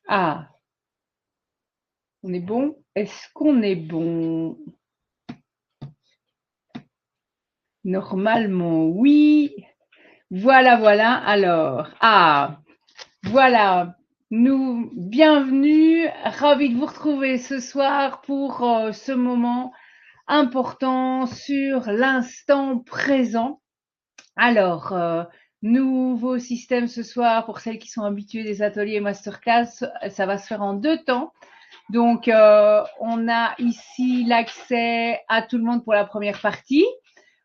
Ah, on est bon? Est-ce qu'on est bon? Normalement, oui. Voilà, voilà. Alors, voilà. Bienvenue. Ravi de vous retrouver ce soir pour ce moment important sur l'instant présent. Alors, nouveau système ce soir pour celles qui sont habituées des ateliers masterclass. Ça va se faire en 2 temps. Donc, on a ici l'accès à tout le monde pour la première partie,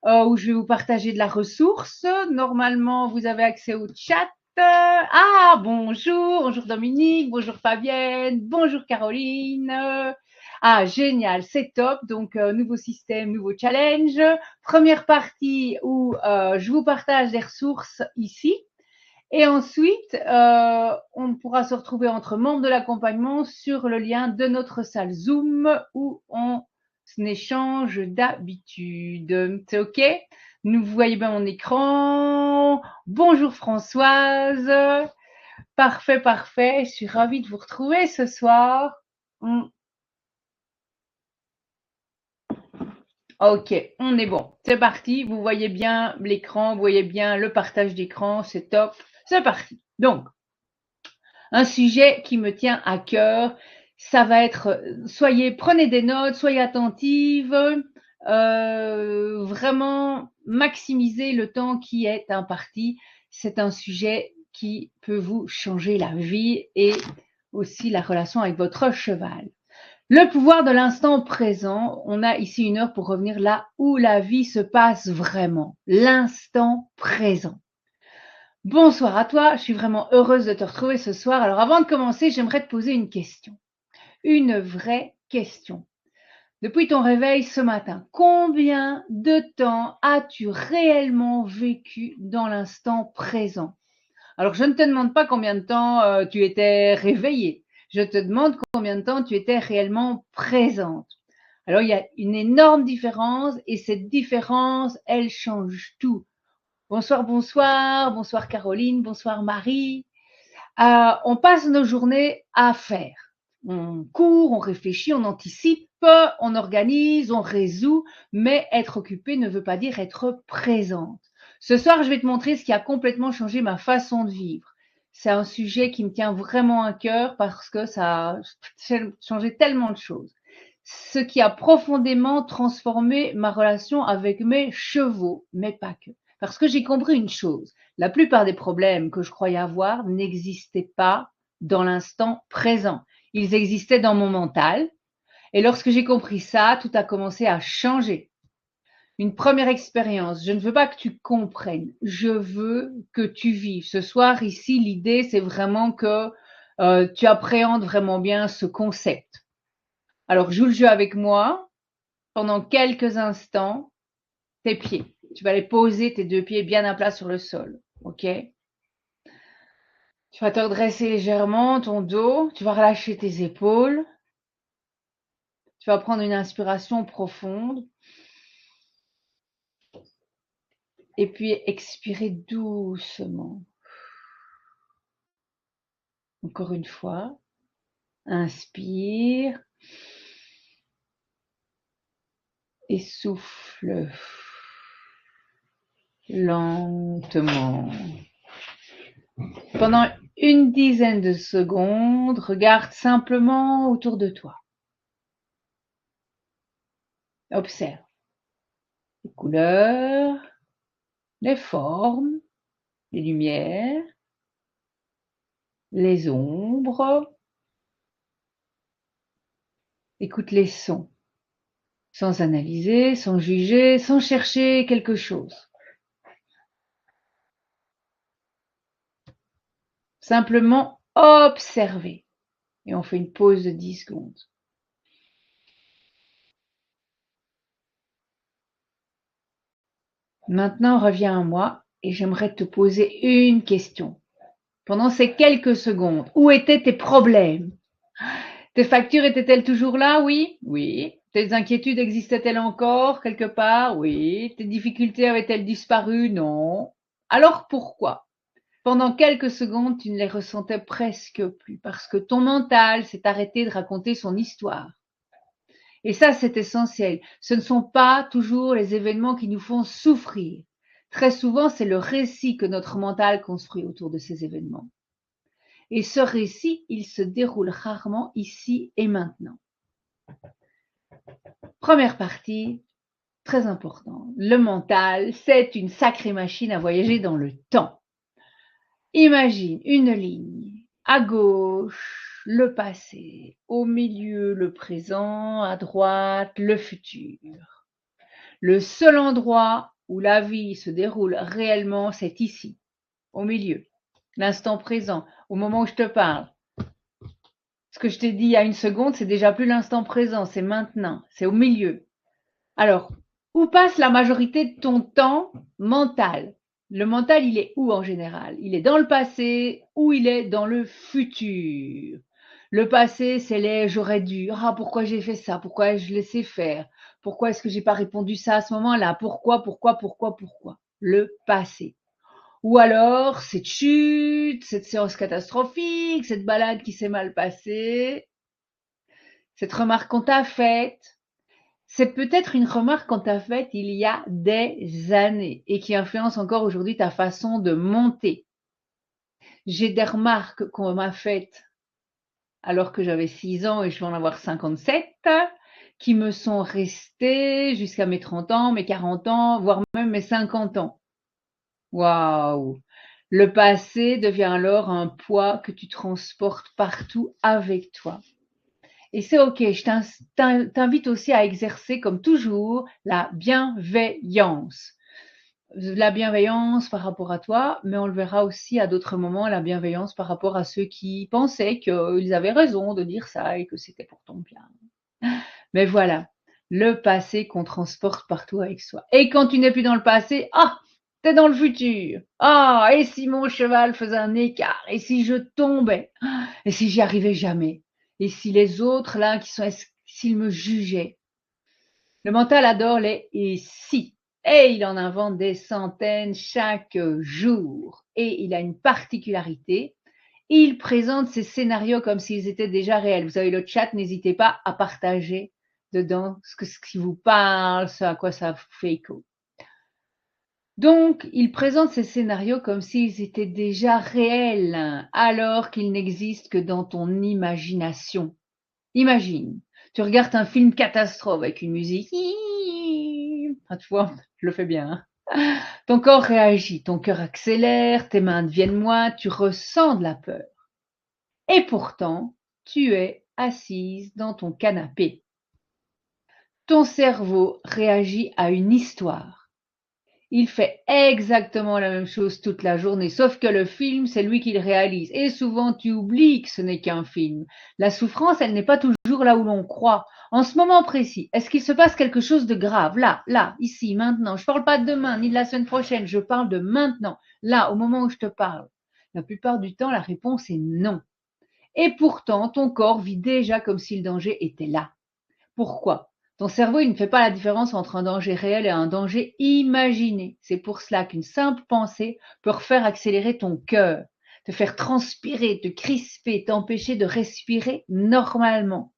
où je vais vous partager de la ressource. Normalement, vous avez accès au chat. Bonjour, bonjour Dominique, bonjour Fabienne, bonjour Caroline. Génial, c'est top. Donc, nouveau système, nouveau challenge. Première partie où je vous partage des ressources ici. Et ensuite, on pourra se retrouver entre membres de l'accompagnement sur le lien de notre salle Zoom où on échange d'habitude. C'est OK? Vous voyez bien mon écran. Bonjour Françoise. Parfait, parfait. Je suis ravie de vous retrouver ce soir. OK, on est bon. C'est parti. Vous voyez bien l'écran, vous voyez bien le partage d'écran. C'est top. C'est parti. Donc, un sujet qui me tient à cœur. Ça va être, prenez des notes, soyez attentives, vraiment maximisez le temps qui est imparti. C'est un sujet qui peut vous changer la vie et aussi la relation avec votre cheval. Le pouvoir de l'instant présent, on a ici 1 heure pour revenir là où la vie se passe vraiment, l'instant présent. Bonsoir à toi, je suis vraiment heureuse de te retrouver ce soir. Alors avant de commencer, j'aimerais te poser une question, une vraie question. Depuis ton réveil ce matin, combien de temps as-tu réellement vécu dans l'instant présent? Alors je ne te demande pas combien de temps tu étais réveillée, je te demande combien de temps tu étais réellement présente. Alors il y a une énorme différence et cette différence, elle change tout. Bonsoir, bonsoir, bonsoir Caroline, bonsoir Marie. On passe nos journées à faire. On court, on réfléchit, on anticipe, on organise, on résout, mais être occupé ne veut pas dire être présente. Ce soir, je vais te montrer ce qui a complètement changé ma façon de vivre. C'est un sujet qui me tient vraiment à cœur parce que ça a changé tellement de choses. Ce qui a profondément transformé ma relation avec mes chevaux, mais pas que. Parce que j'ai compris une chose, la plupart des problèmes que je croyais avoir n'existaient pas dans l'instant présent. Ils existaient dans mon mental. Et lorsque j'ai compris ça, tout a commencé à changer. Une première expérience. Je ne veux pas que tu comprennes. Je veux que tu vives. Ce soir, ici, l'idée, c'est vraiment que tu appréhendes vraiment bien ce concept. Alors, joue le jeu avec moi pendant quelques instants. Tes pieds. Tu vas les poser, tes 2 pieds bien à plat sur le sol. OK? Tu vas te redresser légèrement ton dos, tu vas relâcher tes épaules, tu vas prendre une inspiration profonde et puis expirer doucement. Encore une fois, inspire et souffle lentement. Pendant une dizaine de secondes, regarde simplement autour de toi. Observe les couleurs, les formes, les lumières, les ombres. Écoute les sons, sans analyser, sans juger, sans chercher quelque chose. Simplement observer. Et on fait une pause de 10 secondes. Maintenant, reviens à moi et j'aimerais te poser une question. Pendant ces quelques secondes, où étaient tes problèmes? Tes factures étaient-elles toujours là? Oui. Oui. Tes inquiétudes existaient-elles encore quelque part? Oui. Tes difficultés avaient-elles disparu? Non. Alors pourquoi? Pendant quelques secondes, tu ne les ressentais presque plus parce que ton mental s'est arrêté de raconter son histoire. Et ça, c'est essentiel. Ce ne sont pas toujours les événements qui nous font souffrir. Très souvent, c'est le récit que notre mental construit autour de ces événements. Et ce récit, il se déroule rarement ici et maintenant. Première partie, très important. Le mental, c'est une sacrée machine à voyager dans le temps. Imagine une ligne. À gauche, le passé. Au milieu, le présent. À droite, le futur. Le seul endroit où la vie se déroule réellement, c'est ici, au milieu. L'instant présent, au moment où je te parle. Ce que je t'ai dit il y a une seconde, c'est déjà plus l'instant présent, c'est maintenant, c'est au milieu. Alors, où passe la majorité de ton temps mental? Le mental, il est où en général? Il est dans le passé ou il est dans le futur? Le passé, c'est les j'aurais dû. Ah, pourquoi j'ai fait ça? Pourquoi je laissé faire? Pourquoi est-ce que j'ai pas répondu ça à ce moment-là? Pourquoi? Le passé. Ou alors, cette chute, cette séance catastrophique, cette balade qui s'est mal passée, cette remarque qu'on t'a faite. C'est peut-être une remarque qu'on t'a faite il y a des années et qui influence encore aujourd'hui ta façon de monter. J'ai des remarques qu'on m'a faites alors que j'avais 6 ans et je vais en avoir 57, qui me sont restées jusqu'à mes 30 ans, mes 40 ans, voire même mes 50 ans. Waouh! Le passé devient alors un poids que tu transportes partout avec toi. Et c'est OK, je t'invite aussi à exercer, comme toujours, la bienveillance. La bienveillance par rapport à toi, mais on le verra aussi à d'autres moments, la bienveillance par rapport à ceux qui pensaient qu'ils avaient raison de dire ça et que c'était pour ton bien. Mais voilà, le passé qu'on transporte partout avec soi. Et quand tu n'es plus dans le passé, ah, t'es dans le futur. Ah, et si mon cheval faisait un écart? Et si je tombais? Et si j'y arrivais jamais? Et si les autres, là, s'ils me jugeaient? Le mental adore les et si. Et il en invente des centaines chaque jour. Et il a une particularité. Il présente ces scénarios comme s'ils étaient déjà réels. Vous avez le chat, n'hésitez pas à partager dedans ce qui vous parle, ce à quoi ça fait écho. Donc, il présente ces scénarios comme s'ils étaient déjà réels, alors qu'ils n'existent que dans ton imagination. Imagine, tu regardes un film catastrophe avec une musique. Ah, tu vois, je le fais bien. Hein. Ton corps réagit, ton cœur accélère, tes mains deviennent moites, tu ressens de la peur. Et pourtant, tu es assise dans ton canapé. Ton cerveau réagit à une histoire. Il fait exactement la même chose toute la journée, sauf que le film, c'est lui qui le réalise. Et souvent, tu oublies que ce n'est qu'un film. La souffrance, elle n'est pas toujours là où l'on croit. En ce moment précis, est-ce qu'il se passe quelque chose de grave? Là, ici, maintenant. Je ne parle pas de demain, ni de la semaine prochaine. Je parle de maintenant, là, au moment où je te parle. La plupart du temps, la réponse est non. Et pourtant, ton corps vit déjà comme si le danger était là. Pourquoi? Ton cerveau, il ne fait pas la différence entre un danger réel et un danger imaginé. C'est pour cela qu'une simple pensée peut refaire accélérer ton cœur, te faire transpirer, te crisper, t'empêcher de respirer normalement.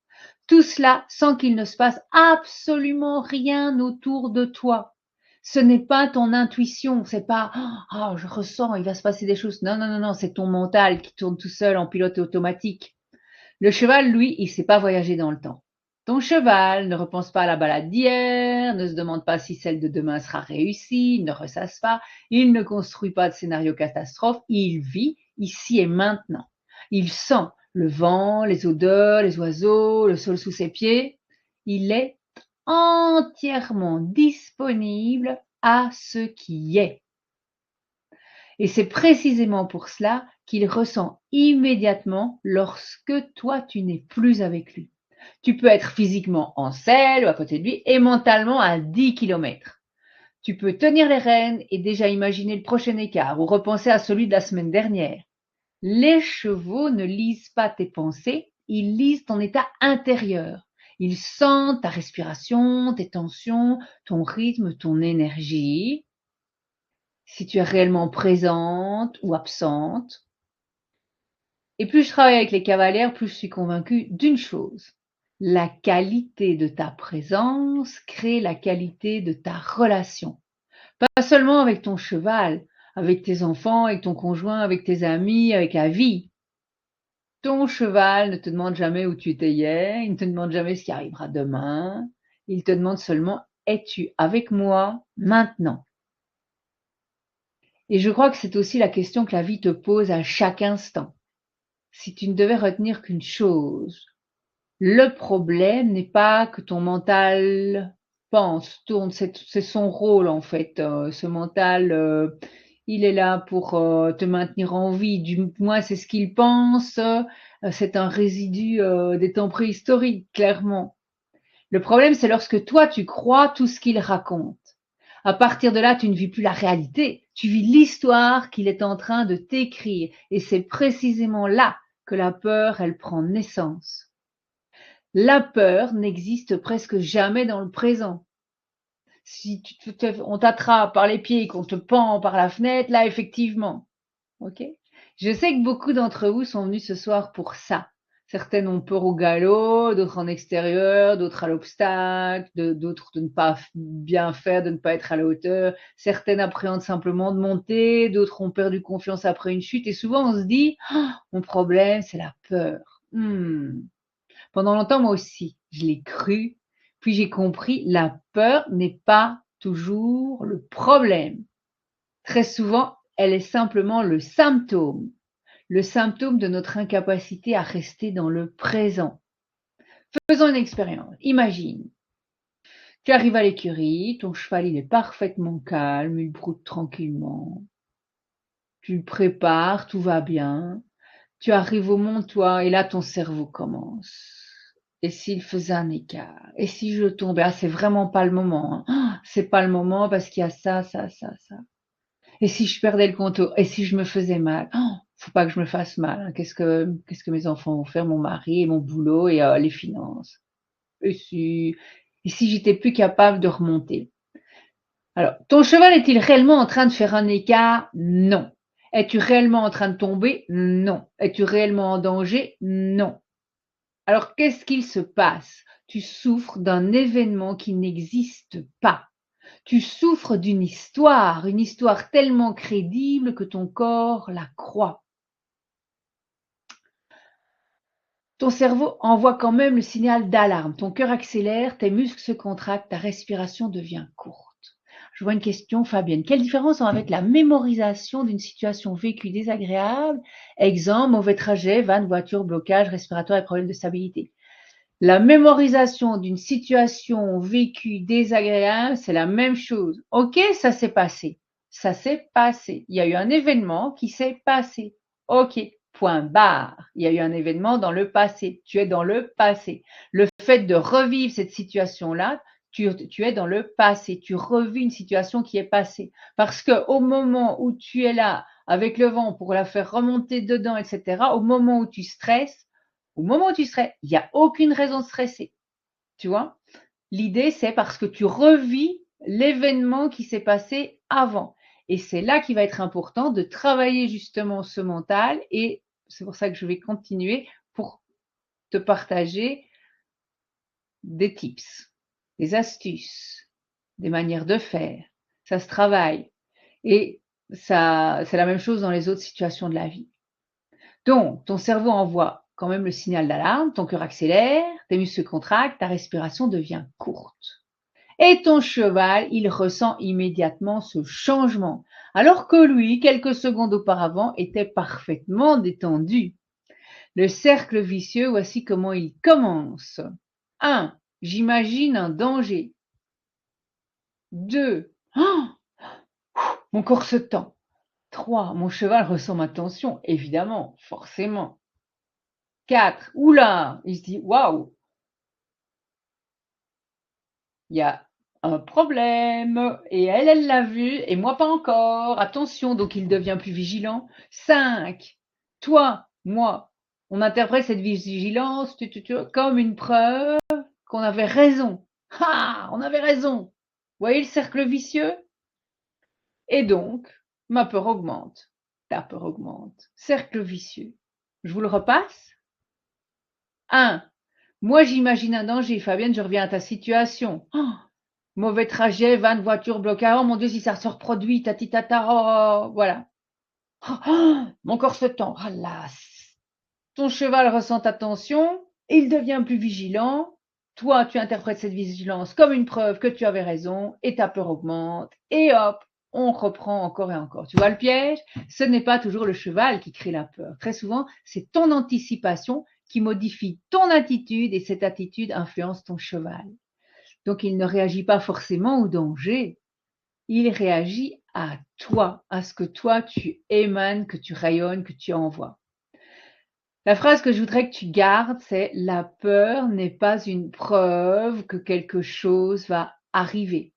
Tout cela sans qu'il ne se passe absolument rien autour de toi. Ce n'est pas ton intuition, c'est pas ah, je ressens, il va se passer des choses. Non, non, non, non, c'est ton mental qui tourne tout seul en pilote automatique. Le cheval, lui, il ne sait pas voyager dans le temps. Ton cheval ne repense pas à la balade d'hier, ne se demande pas si celle de demain sera réussie, il ne ressasse pas, il ne construit pas de scénario catastrophe, il vit ici et maintenant. Il sent le vent, les odeurs, les oiseaux, le sol sous ses pieds. Il est entièrement disponible à ce qui est. Et c'est précisément pour cela qu'il ressent immédiatement lorsque toi tu n'es plus avec lui. Tu peux être physiquement en selle ou à côté de lui et mentalement à 10 kilomètres. Tu peux tenir les rênes et déjà imaginer le prochain écart ou repenser à celui de la semaine dernière. Les chevaux ne lisent pas tes pensées, ils lisent ton état intérieur. Ils sentent ta respiration, tes tensions, ton rythme, ton énergie. si tu es réellement présente ou absente. Et plus je travaille avec les cavalières, plus je suis convaincue d'une chose. La qualité de ta présence crée la qualité de ta relation. Pas seulement avec ton cheval, avec tes enfants, avec ton conjoint, avec tes amis, avec la vie. Ton cheval ne te demande jamais où tu étais hier, il ne te demande jamais ce qui arrivera demain. Il te demande seulement, es-tu avec moi maintenant? Et je crois que c'est aussi la question que la vie te pose à chaque instant. Si tu ne devais retenir qu'une chose, le problème n'est pas que ton mental pense, tourne, c'est son rôle en fait. Ce mental, il est là pour te maintenir en vie, du moins c'est ce qu'il pense, c'est un résidu des temps préhistoriques, clairement. Le problème, c'est lorsque toi, tu crois tout ce qu'il raconte. À partir de là, tu ne vis plus la réalité, tu vis l'histoire qu'il est en train de t'écrire. Et c'est précisément là que la peur, elle prend naissance. La peur n'existe presque jamais dans le présent. Si on t'attrape par les pieds et qu'on te pend par la fenêtre, là, effectivement. Ok? Je sais que beaucoup d'entre vous sont venus ce soir pour ça. Certaines ont peur au galop, d'autres en extérieur, d'autres à l'obstacle, d'autres de ne pas bien faire, de ne pas être à la hauteur. Certaines appréhendent simplement de monter, d'autres ont perdu confiance après une chute. Et souvent, on se dit, oh, mon problème, c'est la peur. Pendant longtemps, moi aussi, je l'ai cru. Puis j'ai compris, la peur n'est pas toujours le problème. Très souvent, elle est simplement le symptôme de notre incapacité à rester dans le présent. Faisons une expérience. Imagine, tu arrives à l'écurie, ton cheval il est parfaitement calme, il broute tranquillement. Tu le prépares, tout va bien. Tu arrives au montoir et là ton cerveau commence. Et s'il faisait un écart? Et si je tombais? Ah, c'est vraiment pas le moment. Hein. C'est pas le moment parce qu'il y a ça, ça, ça, ça. Et si je perdais le contour? Et si je me faisais mal? Oh, faut pas que je me fasse mal. Hein. Qu'est-ce que mes enfants vont faire, mon mari et mon boulot et les finances? Et si j'étais plus capable de remonter? Alors, ton cheval est-il réellement en train de faire un écart? Non. Es-tu réellement en train de tomber? Non. Es-tu réellement en danger? Non. Alors, qu'est-ce qu'il se passe? Tu souffres d'un événement qui n'existe pas. Tu souffres d'une histoire, une histoire tellement crédible que ton corps la croit. Ton cerveau envoie quand même le signal d'alarme. Ton cœur accélère, tes muscles se contractent, ta respiration devient courte. Je vois une question, Fabienne. Quelle différence avec la mémorisation d'une situation vécue désagréable? Exemple, mauvais trajet, vanne, voiture, blocage respiratoire et problème de stabilité. La mémorisation d'une situation vécue désagréable, c'est la même chose. Ok, ça s'est passé. Ça s'est passé. Il y a eu un événement qui s'est passé. Ok, point barre. Il y a eu un événement dans le passé. Tu es dans le passé. Le fait de revivre cette situation-là, tu es dans le passé. Tu revis une situation qui est passée. Parce que au moment où tu es là avec le vent pour la faire remonter dedans, etc., au moment où tu stresses, il n'y a aucune raison de stresser. Tu vois? L'idée, c'est parce que tu revis l'événement qui s'est passé avant. Et c'est là qu'il va être important de travailler justement ce mental. Et c'est pour ça que je vais continuer pour te partager des tips, des astuces, des manières de faire. Ça se travaille. Et ça, c'est la même chose dans les autres situations de la vie. Donc, ton cerveau envoie quand même le signal d'alarme, ton cœur accélère, tes muscles se contractent, ta respiration devient courte. Et ton cheval, il ressent immédiatement ce changement, alors que lui, quelques secondes auparavant, était parfaitement détendu. Le cercle vicieux, voici comment il commence. 1. J'imagine un danger. 2. Oh, mon corps se tend. 3. Mon cheval ressent ma tension, évidemment, forcément. 4. Oula, il se dit waouh, il y a un problème et elle l'a vu et moi pas encore. Attention, donc il devient plus vigilant. 5. Toi, moi, on interprète cette vigilance comme une preuve qu'on avait raison. Ah, on avait raison. Vous voyez le cercle vicieux? Et donc, ma peur augmente, ta peur augmente. Cercle vicieux. Je vous le repasse. 1. Moi, j'imagine un danger. Fabienne, je reviens à ta situation. Oh, mauvais trajet, van, voiture, blocage. Oh mon Dieu, si ça se reproduit, tati tata, oh, voilà. Oh, oh, mon corps se tend. Ah là, ton cheval ressent ta tension, il devient plus vigilant. Toi, tu interprètes cette vigilance comme une preuve que tu avais raison et ta peur augmente. Et hop, on reprend encore et encore. Tu vois le piège? Ce n'est pas toujours le cheval qui crée la peur. Très souvent, c'est ton anticipation qui modifie ton attitude et cette attitude influence ton cheval. Donc, il ne réagit pas forcément au danger. Il réagit à toi, à ce que toi, tu émanes, que tu rayonnes, que tu envoies. La phrase que je voudrais que tu gardes, c'est « La peur n'est pas une preuve que quelque chose va arriver ».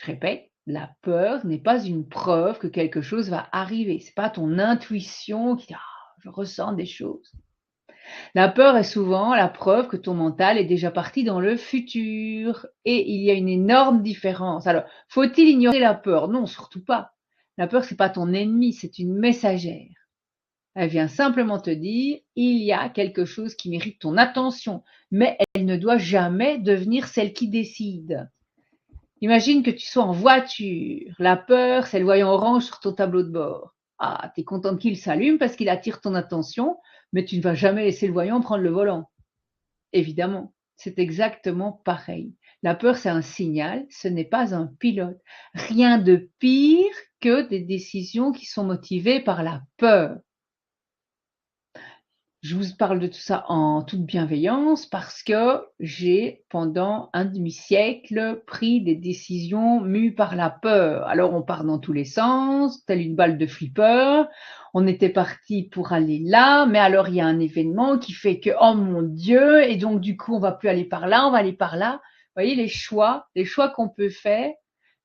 Je répète, la peur n'est pas une preuve que quelque chose va arriver. C'est pas ton intuition qui dit « Ah, je ressens des choses ». La peur est souvent la preuve que ton mental est déjà parti dans le futur. Et il y a une énorme différence. Alors, faut-il ignorer la peur? Non, surtout pas. La peur, c'est pas ton ennemi, c'est une messagère. Elle vient simplement te dire, il y a quelque chose qui mérite ton attention, mais elle ne doit jamais devenir celle qui décide. Imagine que tu sois en voiture. La peur, c'est le voyant orange sur ton tableau de bord. Ah, tu es contente qu'il s'allume parce qu'il attire ton attention, mais tu ne vas jamais laisser le voyant prendre le volant. Évidemment, c'est exactement pareil. La peur, c'est un signal, ce n'est pas un pilote. Rien de pire que des décisions qui sont motivées par la peur. Je vous parle de tout ça en toute bienveillance parce que j'ai, pendant un demi-siècle, pris des décisions mues par la peur. Alors, on part dans tous les sens, telle une balle de flipper. On était parti pour aller là, mais alors il y a un événement qui fait que, oh mon Dieu, et donc du coup, on va plus aller par là, on va aller par là. Vous voyez, les choix qu'on peut faire.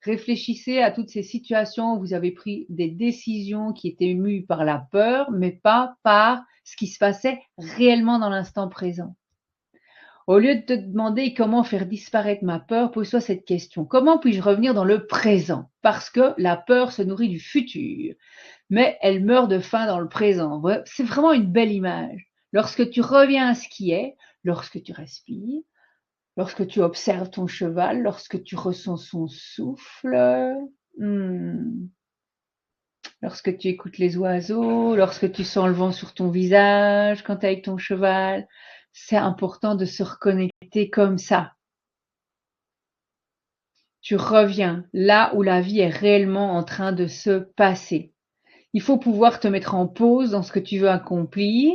Réfléchissez à toutes ces situations où vous avez pris des décisions qui étaient mues par la peur, mais pas par ce qui se passait réellement dans l'instant présent. Au lieu de te demander comment faire disparaître ma peur, pose-toi cette question. Comment puis-je revenir dans le présent? Parce que la peur se nourrit du futur, mais elle meurt de faim dans le présent. C'est vraiment une belle image. Lorsque tu reviens à ce qui est, lorsque tu respires, lorsque tu observes ton cheval, lorsque tu ressens son souffle, lorsque tu écoutes les oiseaux, lorsque tu sens le vent sur ton visage, quand tu es avec ton cheval, c'est important de se reconnecter comme ça. Tu reviens là où la vie est réellement en train de se passer. Il faut pouvoir te mettre en pause dans ce que tu veux accomplir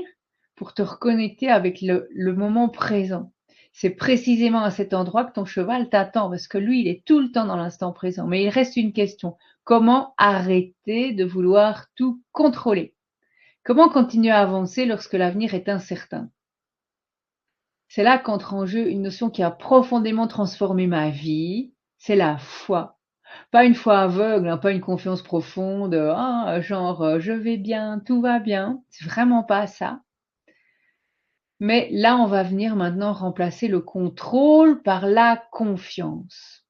pour te reconnecter avec le moment présent. C'est précisément à cet endroit que ton cheval t'attend parce que lui, il est tout le temps dans l'instant présent. Mais il reste une question. Comment arrêter de vouloir tout contrôler? Comment continuer à avancer lorsque l'avenir est incertain? C'est là qu'entre en jeu une notion qui a profondément transformé ma vie, c'est la foi. Pas une foi aveugle, hein, pas une confiance profonde, genre je vais bien, tout va bien. C'est vraiment pas ça. Mais là, on va venir maintenant remplacer le contrôle par la confiance.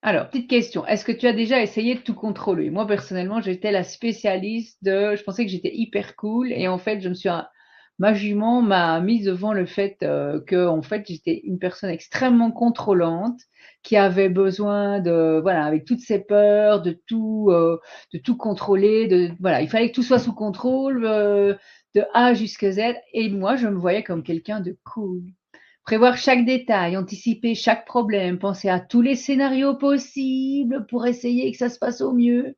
Alors, petite question, est-ce que tu as déjà essayé de tout contrôler? Moi, personnellement, j'étais la spécialiste je pensais que j'étais hyper cool et en fait, ma jument m'a mise devant le fait que, en fait, j'étais une personne extrêmement contrôlante qui avait besoin voilà, avec toutes ses peurs, de tout contrôler, voilà, il fallait que tout soit sous contrôle, de A jusqu'à Z. Et moi, je me voyais comme quelqu'un de cool. Prévoir chaque détail, anticiper chaque problème, penser à tous les scénarios possibles pour essayer que ça se passe au mieux.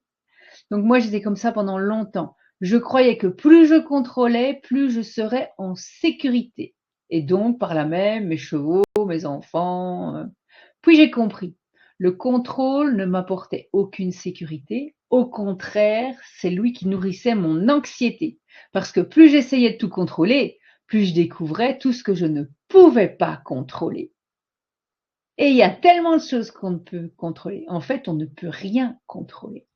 Donc moi, j'étais comme ça pendant longtemps. Je croyais que plus je contrôlais, plus je serais en sécurité. Et donc, par là même, mes chevaux, mes enfants. Puis j'ai compris. Le contrôle ne m'apportait aucune sécurité. Au contraire, c'est lui qui nourrissait mon anxiété. Parce que plus j'essayais de tout contrôler, plus je découvrais tout ce que je ne pouvais pas contrôler. Et il y a tellement de choses qu'on ne peut contrôler. En fait, on ne peut rien contrôler.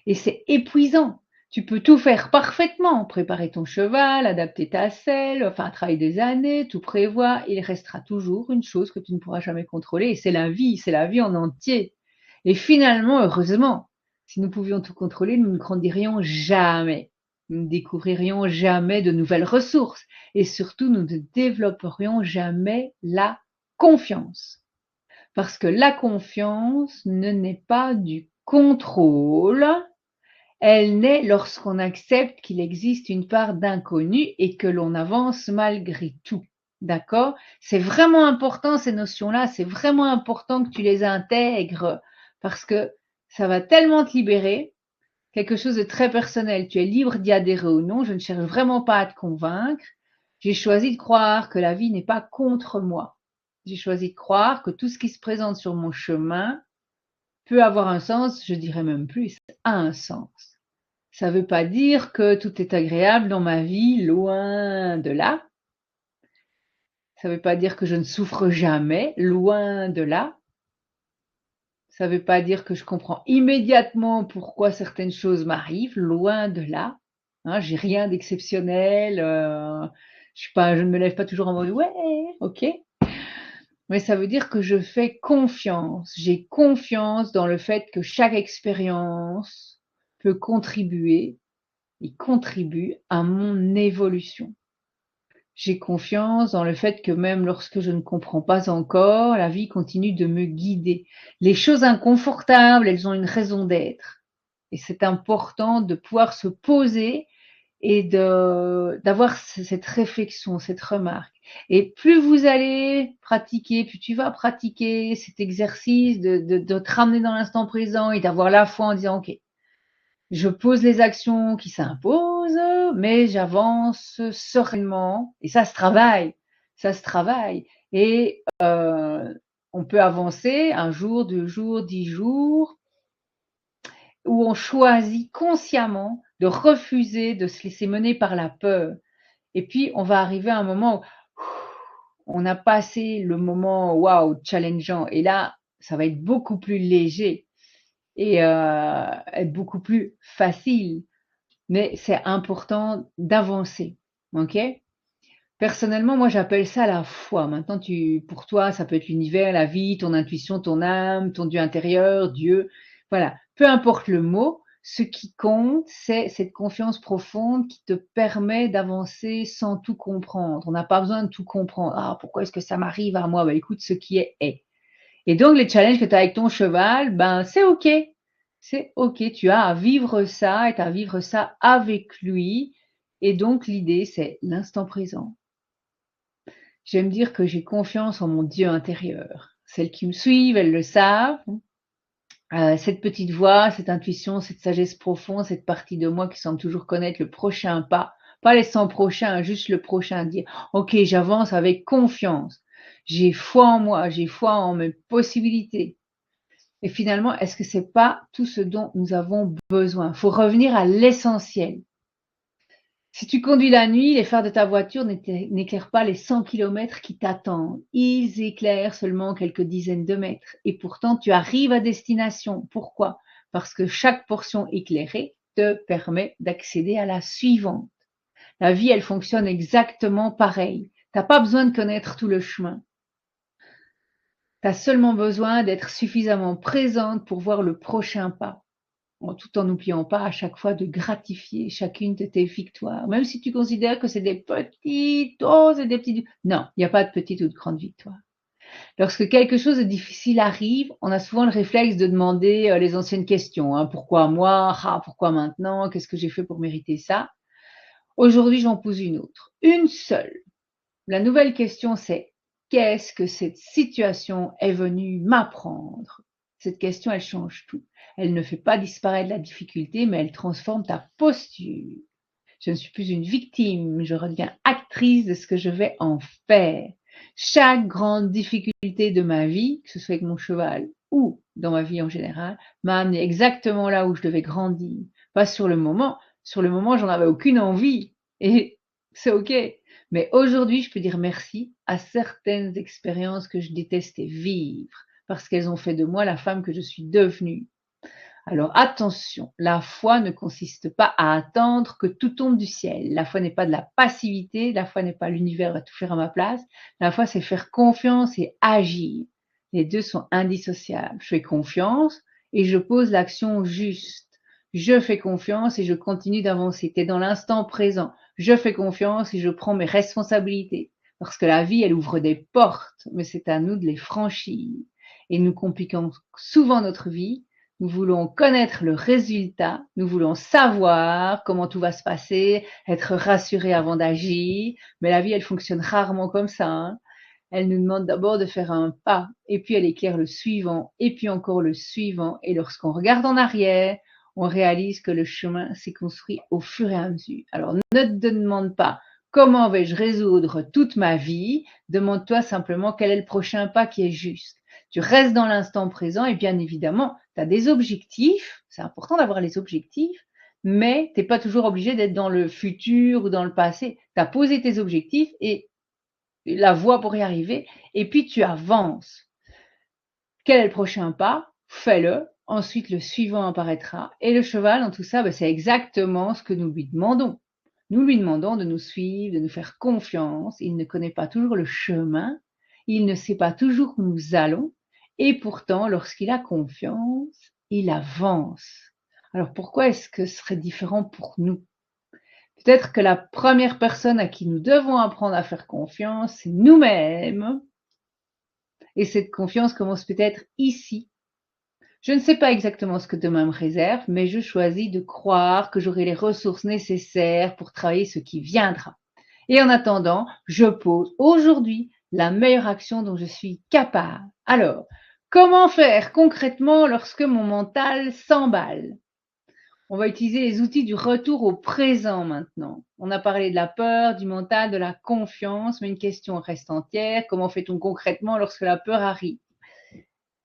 Et c'est épuisant. Tu peux tout faire parfaitement, préparer ton cheval, adapter ta selle, enfin travailler des années, tout prévoir. Il restera toujours une chose que tu ne pourras jamais contrôler et c'est la vie en entier. Et finalement, heureusement, Si nous pouvions tout contrôler, nous ne grandirions jamais. Nous ne découvririons jamais de nouvelles ressources et surtout, nous ne développerions jamais la confiance. Parce que la confiance ne naît pas du contrôle, elle naît lorsqu'on accepte qu'il existe une part d'inconnu et que l'on avance malgré tout. D'accord? C'est vraiment important ces notions-là, c'est vraiment important que tu les intègres parce que ça va tellement te libérer, quelque chose de très personnel. Tu es libre d'y adhérer ou non, je ne cherche vraiment pas à te convaincre. J'ai choisi de croire que la vie n'est pas contre moi. J'ai choisi de croire que tout ce qui se présente sur mon chemin peut avoir un sens, je dirais même plus, a un sens. Ça ne veut pas dire que tout est agréable dans ma vie, loin de là. Ça ne veut pas dire que je ne souffre jamais, loin de là. Ça ne veut pas dire que je comprends immédiatement pourquoi certaines choses m'arrivent, loin de là. Hein, j'ai rien d'exceptionnel. Je ne me lève pas toujours en mode ouais, ok. Mais ça veut dire que je fais confiance. J'ai confiance dans le fait que chaque expérience peut contribuer et contribue à mon évolution. J'ai confiance dans le fait que même lorsque je ne comprends pas encore, la vie continue de me guider. Les choses inconfortables, elles ont une raison d'être. Et c'est important de pouvoir se poser et d'avoir cette réflexion, cette remarque. Et plus vous allez pratiquer, plus tu vas pratiquer cet exercice de te ramener dans l'instant présent et d'avoir la foi en disant, OK, je pose les actions qui s'imposent, mais j'avance sereinement. Et ça se travaille, ça se travaille. Et on peut avancer un jour, 2 jours, 10 jours, où on choisit consciemment de refuser de se laisser mener par la peur. Et puis, on va arriver à un moment où on a passé le moment waouh, challengeant. Et là, ça va être beaucoup plus léger et être beaucoup plus facile. Mais c'est important d'avancer. OK? Personnellement, moi, j'appelle ça la foi. Maintenant, pour toi, ça peut être l'univers, la vie, ton intuition, ton âme, ton Dieu intérieur, Dieu. Voilà. Peu importe le mot, ce qui compte, c'est cette confiance profonde qui te permet d'avancer sans tout comprendre. On n'a pas besoin de tout comprendre. Ah, pourquoi est-ce que ça m'arrive à moi? Bah, écoute, ce qui est, est. Et donc, les challenges que tu as avec ton cheval, ben, c'est OK. C'est OK. Tu as à vivre ça et tu as à vivre ça avec lui. Et donc, l'idée, c'est l'instant présent. J'aime dire que j'ai confiance en mon Dieu intérieur. Celles qui me suivent, elles le savent. Cette petite voix, cette intuition, cette sagesse profonde, cette partie de moi qui semble toujours connaître le prochain pas les 100 prochains, juste le prochain, dire OK, j'avance avec confiance. J'ai foi en moi, j'ai foi en mes possibilités. Et finalement, est-ce que c'est pas tout ce dont nous avons besoin? Faut revenir à l'essentiel. Si tu conduis la nuit, les phares de ta voiture n'éclairent pas les 100 kilomètres qui t'attendent. Ils éclairent seulement quelques dizaines de mètres. Et pourtant, tu arrives à destination. Pourquoi? Parce que chaque portion éclairée te permet d'accéder à la suivante. La vie, elle fonctionne exactement pareil. Tu n'as pas besoin de connaître tout le chemin. Tu as seulement besoin d'être suffisamment présente pour voir le prochain pas. Tout en n'oubliant pas à chaque fois de gratifier chacune de tes victoires. Même si tu considères que c'est des petites, oh, c'est des petites. Non, il n'y a pas de petites ou de grandes victoires. Lorsque quelque chose de difficile arrive, on a souvent le réflexe de demander les anciennes questions. Hein. Pourquoi moi? Ah, pourquoi maintenant? Qu'est-ce que j'ai fait pour mériter ça? Aujourd'hui, j'en pose une autre. Une seule. La nouvelle question, c'est qu'est-ce que cette situation est venue m'apprendre? Cette question, elle change tout. Elle ne fait pas disparaître la difficulté, mais elle transforme ta posture. Je ne suis plus une victime, je redeviens actrice de ce que je vais en faire. Chaque grande difficulté de ma vie, que ce soit avec mon cheval ou dans ma vie en général, m'a amené exactement là où je devais grandir. Pas sur le moment. Sur le moment, j'en avais aucune envie. Et c'est OK. Mais aujourd'hui, je peux dire merci à certaines expériences que je détestais vivre parce qu'elles ont fait de moi la femme que je suis devenue. Alors attention, la foi ne consiste pas à attendre que tout tombe du ciel. La foi n'est pas de la passivité, la foi n'est pas l'univers va tout faire à ma place. La foi, c'est faire confiance et agir. Les deux sont indissociables. Je fais confiance et je pose l'action juste. Je fais confiance et je continue d'avancer. Tu es dans l'instant présent. Je fais confiance et je prends mes responsabilités. Parce que la vie, elle ouvre des portes, mais c'est à nous de les franchir. Et nous compliquons souvent notre vie. Nous voulons connaître le résultat. Nous voulons savoir comment tout va se passer, être rassurés avant d'agir. Mais la vie, elle fonctionne rarement comme ça, hein. Elle nous demande d'abord de faire un pas, et puis elle éclaire le suivant, et puis encore le suivant. Et lorsqu'on regarde en arrière, on réalise que le chemin s'est construit au fur et à mesure. Alors ne te demande pas comment vais-je résoudre toute ma vie, demande-toi simplement quel est le prochain pas qui est juste. Tu restes dans l'instant présent et bien évidemment, tu as des objectifs, c'est important d'avoir les objectifs, mais tu n'es pas toujours obligé d'être dans le futur ou dans le passé. Tu as posé tes objectifs et la voie pour y arriver, et puis tu avances. Quel est le prochain pas? Fais-le. Ensuite, le suivant apparaîtra. Et le cheval, dans tout ça, c'est exactement ce que nous lui demandons. Nous lui demandons de nous suivre, de nous faire confiance. Il ne connaît pas toujours le chemin. Il ne sait pas toujours où nous allons. Et pourtant, lorsqu'il a confiance, il avance. Alors pourquoi est-ce que ce serait différent pour nous? Peut-être que la première personne à qui nous devons apprendre à faire confiance, c'est nous-mêmes. Et cette confiance commence peut-être ici. Je ne sais pas exactement ce que demain me réserve, mais je choisis de croire que j'aurai les ressources nécessaires pour travailler ce qui viendra. Et en attendant, je pose aujourd'hui la meilleure action dont je suis capable. Alors, comment faire concrètement lorsque mon mental s'emballe? On va utiliser les outils du retour au présent maintenant. On a parlé de la peur, du mental, de la confiance, mais une question reste entière. Comment fait-on concrètement lorsque la peur arrive?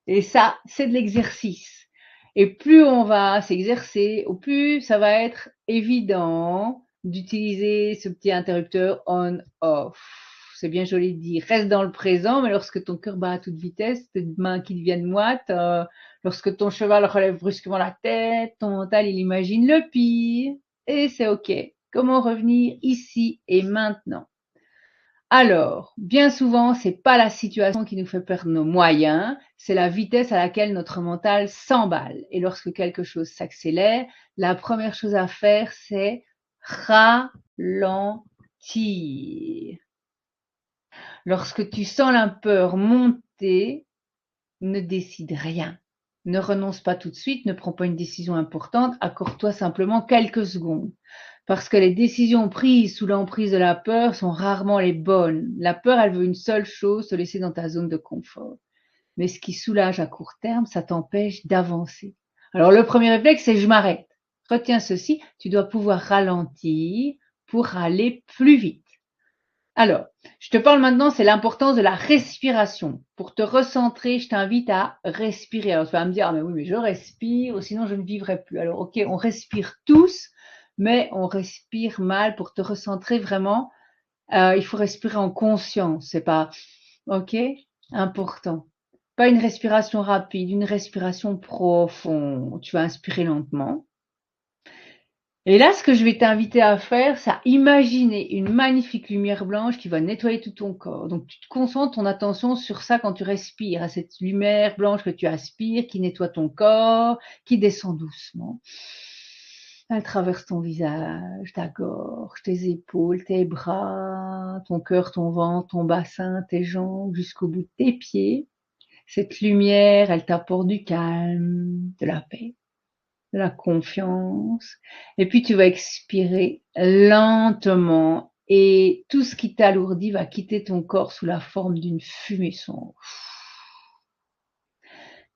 Et ça, c'est de l'exercice. Et plus on va s'exercer, au plus ça va être évident d'utiliser ce petit interrupteur on-off. C'est bien joli de dire, reste dans le présent, mais lorsque ton cœur bat à toute vitesse, tes mains qui deviennent moites, lorsque ton cheval relève brusquement la tête, ton mental, il imagine le pire, et c'est OK. Comment revenir ici et maintenant? Alors, bien souvent, c'est pas la situation qui nous fait perdre nos moyens, c'est la vitesse à laquelle notre mental s'emballe. Et lorsque quelque chose s'accélère, la première chose à faire, c'est ralentir. Lorsque tu sens la peur monter, ne décide rien. Ne renonce pas tout de suite, ne prends pas une décision importante, accorde-toi simplement quelques secondes. Parce que les décisions prises sous l'emprise de la peur sont rarement les bonnes. La peur, elle veut une seule chose, te laisser dans ta zone de confort. Mais ce qui soulage à court terme, ça t'empêche d'avancer. Alors le premier réflexe, c'est je m'arrête. Retiens ceci, tu dois pouvoir ralentir pour aller plus vite. Alors, je te parle maintenant, c'est l'importance de la respiration. Pour te recentrer, je t'invite à respirer. Alors, tu vas me dire, ah, mais oui, mais je respire, sinon je ne vivrai plus. Alors, ok, on respire tous, mais on respire mal pour te recentrer vraiment. Il faut respirer en conscience, c'est pas, ok, important. Pas une respiration rapide, une respiration profonde. Tu vas inspirer lentement. Et là, ce que je vais t'inviter à faire, c'est à imaginer une magnifique lumière blanche qui va nettoyer tout ton corps. Donc, tu te concentres ton attention sur ça quand tu respires, à cette lumière blanche que tu aspires, qui nettoie ton corps, qui descend doucement. Elle traverse ton visage, ta gorge, tes épaules, tes bras, ton cœur, ton ventre, ton bassin, tes jambes, jusqu'au bout de tes pieds. Cette lumière, elle t'apporte du calme, de la paix, de la confiance. Et puis tu vas expirer lentement et tout ce qui t'alourdit va quitter ton corps sous la forme d'une fumée sombre.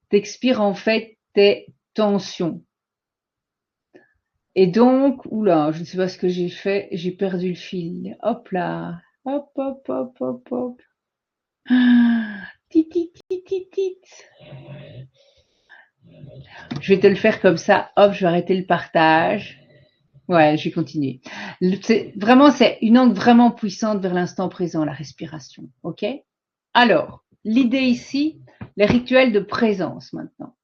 T'expires en fait tes tensions. Et donc, oula, je ne sais pas ce que j'ai fait, j'ai perdu le fil. Hop là, hop, hop, hop, hop, hop. Tit, tit, tit, tit, tit. Je vais te le faire comme ça. Hop, je vais arrêter le partage. Ouais, je vais continuer. C'est une angle vraiment puissante vers l'instant présent, la respiration. OK? Alors, l'idée ici, les rituels de présence maintenant.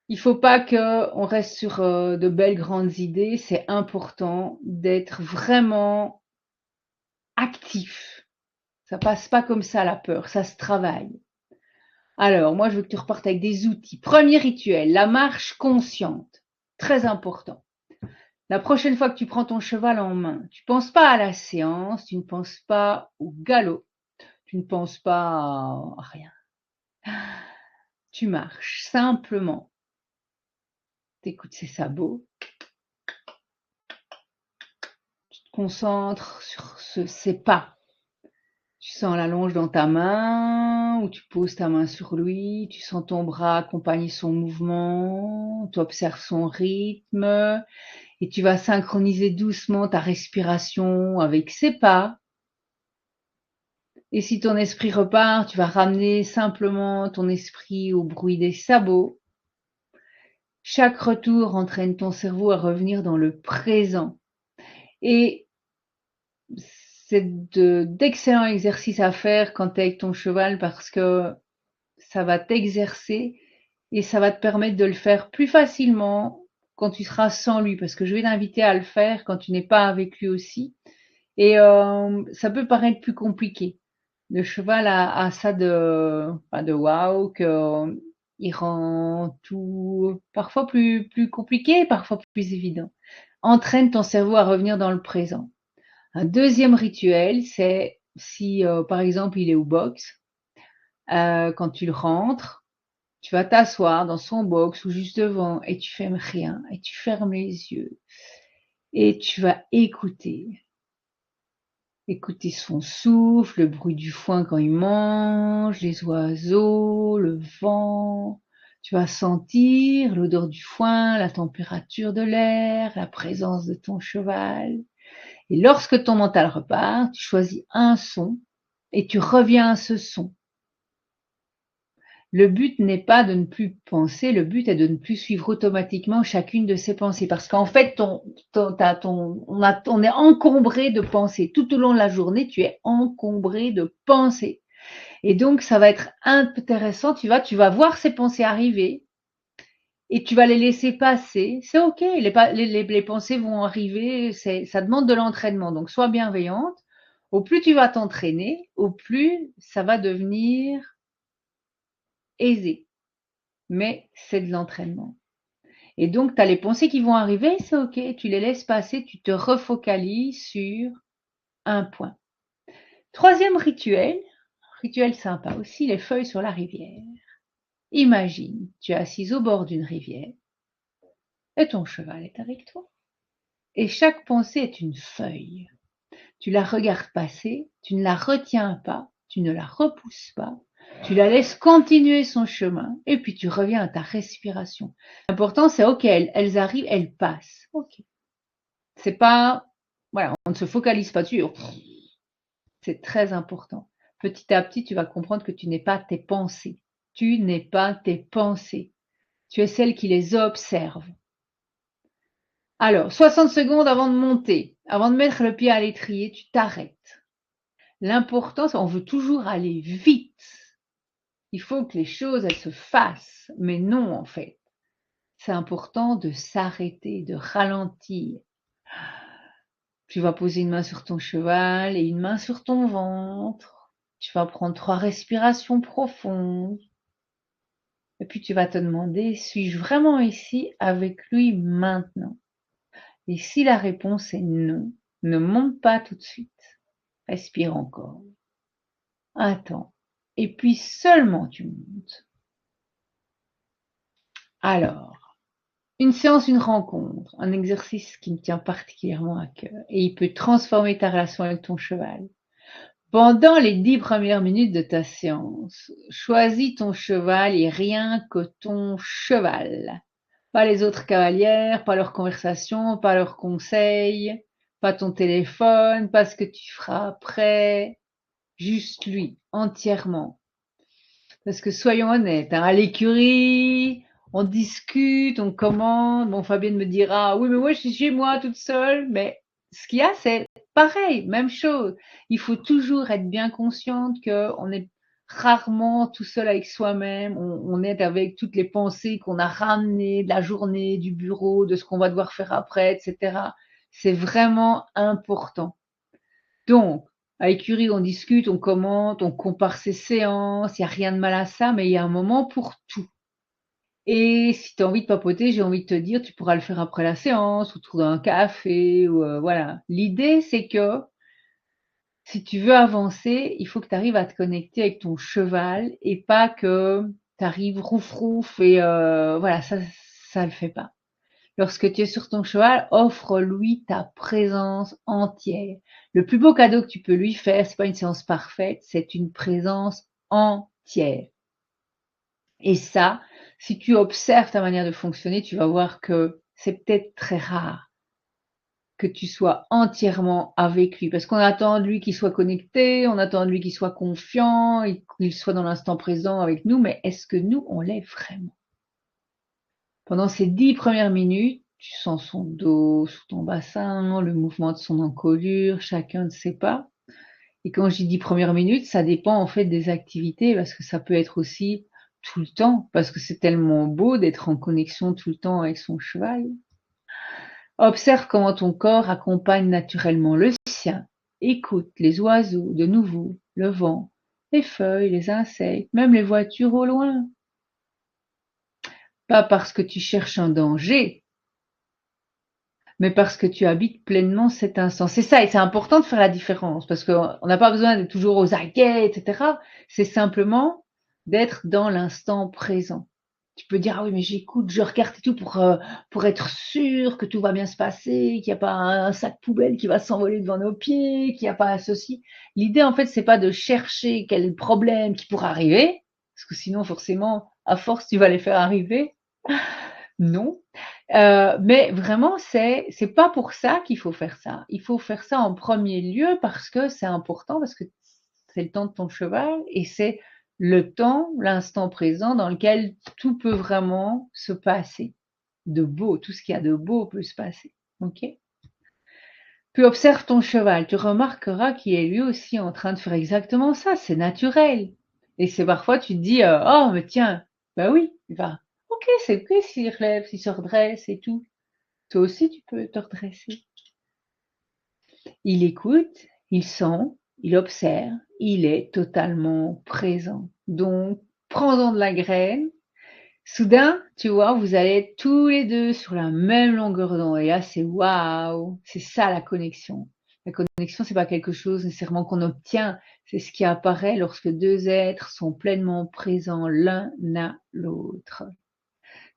Il ne faut pas qu'on reste sur de belles grandes idées. C'est important d'être vraiment actif. Ça passe pas comme ça la peur, ça se travaille. Alors, moi, je veux que tu repartes avec des outils. Premier rituel, la marche consciente. Très important. La prochaine fois que tu prends ton cheval en main, tu ne penses pas à la séance, tu ne penses pas au galop, tu ne penses pas à rien. Tu marches simplement. Tu écoutes ses sabots. Tu te concentres sur ses pas. Tu sens la longe dans ta main ou tu poses ta main sur lui. Tu sens ton bras accompagner son mouvement. Tu observes son rythme et tu vas synchroniser doucement ta respiration avec ses pas. Et si ton esprit repart, tu vas ramener simplement ton esprit au bruit des sabots. Chaque retour entraîne ton cerveau à revenir dans le présent. Et c'est d'excellents exercices à faire quand tu es avec ton cheval parce que ça va t'exercer et ça va te permettre de le faire plus facilement quand tu seras sans lui, parce que je vais t'inviter à le faire quand tu n'es pas avec lui aussi. Et ça peut paraître plus compliqué. Le cheval a ça de waouh, qu'il rend tout parfois plus compliqué, parfois plus évident. Entraîne ton cerveau à revenir dans le présent. Un deuxième rituel, c'est si par exemple il est au box, quand tu le rentres, tu vas t'asseoir dans son box ou juste devant et tu fais rien et tu fermes les yeux et tu vas écouter. Écouter son souffle, le bruit du foin quand il mange, les oiseaux, le vent. Tu vas sentir l'odeur du foin, la température de l'air, la présence de ton cheval. Et lorsque ton mental repart, tu choisis un son et tu reviens à ce son. Le but n'est pas de ne plus penser, le but est de ne plus suivre automatiquement chacune de ces pensées. Parce qu'en fait, on est encombré de pensées. Tout au long de la journée, tu es encombré de pensées. Et donc, ça va être intéressant. Tu vas voir ces pensées arriver et tu vas les laisser passer. C'est OK, les pensées vont arriver. Ça demande de l'entraînement. Donc, sois bienveillante. Au plus tu vas t'entraîner, au plus ça va devenir aisé. Mais c'est de l'entraînement. Et donc, tu as les pensées qui vont arriver, c'est OK, tu les laisses passer, tu te refocalises sur un point. Troisième rituel sympa aussi, les feuilles sur la rivière. Imagine, tu es assise au bord d'une rivière et ton cheval est avec toi. Et chaque pensée est une feuille. Tu la regardes passer, tu ne la retiens pas, tu ne la repousses pas, tu la laisses continuer son chemin et puis tu reviens à ta respiration. L'important, c'est OK, elles arrivent, elles passent. OK. C'est pas, voilà, on ne se focalise pas dessus. C'est très important. Petit à petit, tu vas comprendre que tu n'es pas tes pensées. Tu n'es pas tes pensées. Tu es celle qui les observe. Alors, 60 secondes avant de monter, avant de mettre le pied à l'étrier, tu t'arrêtes. L'important, c'est on veut toujours aller vite. Il faut que les choses, elles se fassent. Mais non, en fait. C'est important de s'arrêter, de ralentir. Tu vas poser une main sur ton cheval et une main sur ton ventre. Tu vas prendre 3 respirations profondes. Et puis tu vas te demander, suis-je vraiment ici avec lui maintenant? Et si la réponse est non, ne monte pas tout de suite. Respire encore. Attends. Et puis seulement tu montes. Alors, une séance, une rencontre, un exercice qui me tient particulièrement à cœur et il peut transformer ta relation avec ton cheval. Pendant les 10 premières minutes de ta séance, choisis ton cheval et rien que ton cheval. Pas les autres cavalières, pas leurs conversations, pas leurs conseils, pas ton téléphone, pas ce que tu feras après. Juste lui, entièrement. Parce que soyons honnêtes, à l'écurie, on discute, on commande. Bon, Fabienne me dira, oui, mais moi, je suis chez moi toute seule. Mais ce qu'il y a, c'est pareil, même chose. Il faut toujours être bien consciente qu'on est rarement tout seul avec soi-même. On est avec toutes les pensées qu'on a ramenées de la journée, du bureau, de ce qu'on va devoir faire après, etc. C'est vraiment important. Donc, À l'écurie, on discute, on commente, on compare ses séances, il y a rien de mal à ça, mais il y a un moment pour tout. Et si tu as envie de papoter, j'ai envie de te dire, tu pourras le faire après la séance, autour d'un café ou voilà. L'idée, c'est que si tu veux avancer, il faut que tu arrives à te connecter avec ton cheval et pas que tu arrives rouf rouf et voilà, ça le fait pas. Lorsque tu es sur ton cheval, offre-lui ta présence entière. Le plus beau cadeau que tu peux lui faire, c'est pas une séance parfaite, c'est une présence entière. Et ça, si tu observes ta manière de fonctionner, tu vas voir que c'est peut-être très rare que tu sois entièrement avec lui. Parce qu'on attend de lui qu'il soit connecté, on attend de lui qu'il soit confiant, qu'il soit dans l'instant présent avec nous, mais est-ce que nous, on l'est vraiment? Pendant ces 10 premières minutes, tu sens son dos sous ton bassin, le mouvement de son encolure, chacun de ses pas. Et quand je dis 10 premières minutes, ça dépend en fait des activités parce que ça peut être aussi tout le temps, parce que c'est tellement beau d'être en connexion tout le temps avec son cheval. Observe comment ton corps accompagne naturellement le sien. Écoute les oiseaux, de nouveau, le vent, les feuilles, les insectes, même les voitures au loin. Pas parce que tu cherches un danger, mais parce que tu habites pleinement cet instant. C'est ça, et c'est important de faire la différence, parce qu'on n'a pas besoin d'être toujours aux aguets, etc. C'est simplement d'être dans l'instant présent. Tu peux dire, ah oui, mais j'écoute, je regarde et tout pour être sûr que tout va bien se passer, qu'il n'y a pas un sac poubelle qui va s'envoler devant nos pieds, qu'il n'y a pas ceci. L'idée, en fait, c'est pas de chercher quel problème qui pourrait arriver, parce que sinon, forcément, à force, tu vas les faire arriver. Non, mais vraiment c'est pas pour ça qu'il faut faire ça. Il faut faire ça en premier lieu parce que c'est important, parce que c'est le temps de ton cheval et c'est le temps, l'instant présent dans lequel tout peut vraiment se passer. De beau, tout ce qu'il y a de beau peut se passer, OK? Puis observe ton cheval, tu remarqueras qu'il est lui aussi en train de faire exactement ça, c'est naturel. Et c'est parfois tu te dis, «Oh mais tiens, bah oui, il va OK, c'est OK s'il relève, s'il se redresse et tout. Toi aussi tu peux te redresser». Il écoute, il sent, il observe, il est totalement présent. Donc prends-en de la graine. Soudain, tu vois, vous allez être tous les 2 sur la même longueur d'onde et là, c'est waouh! C'est ça la connexion. La connexion, c'est pas quelque chose nécessairement qu'on obtient, c'est ce qui apparaît lorsque 2 êtres sont pleinement présents l'un à l'autre.